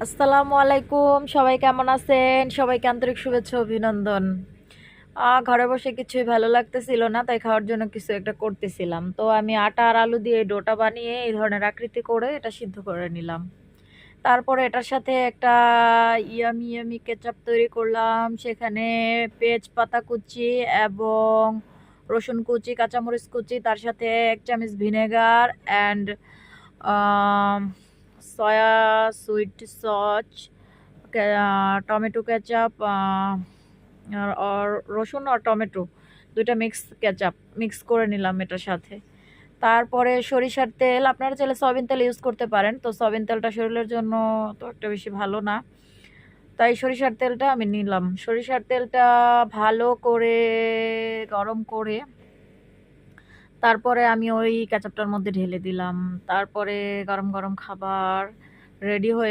আসসালামু আলাইকুম, সবাই কেমন আছেন? সবাইকে আন্তরিক শুভেচ্ছা অভিনন্দন। ঘরে বসে কিছুই ভালো লাগতেছিল না, তাই খাওয়ার জন্য কিছু একটা করতেছিলাম। তো আমি আটা আর আলু দিয়ে ডোটা বানিয়ে এই ধরনের আকৃতি করে এটা সিদ্ধ করে নিলাম। তারপরে এটার সাথে একটা ইয়ামি ইয়ামি কেচাপ তৈরি করলাম। সেখানে পেঁয়াজ পাতা কুচি এবং রসুন কুচি, কাঁচামরিচ কুচি, তার সাথে 1 চামচ vinegar and soya sweet sauce, tomato ketchup, আর রসুন আর টমেটো দুইটা কেচাপ মিক্স করে নিলাম এটার সাথে। তারপরে সরিষার তেল, আপনারা চাইলে সয়াবিন তেল ইউজ করতে পারেন, তো সয়াবিন তেলটা শরীরের জন্য তো একটা বেশি ভালো না, তাই সরিষার তেলটা আমি নিলাম। সরিষার তেলটা ভালো করে গরম করে তারপরে আমি ওই কেচাপটার মধ্যে ঢেলে দিলাম। তারপরে গরম গরম খাবার রেডি হয়ে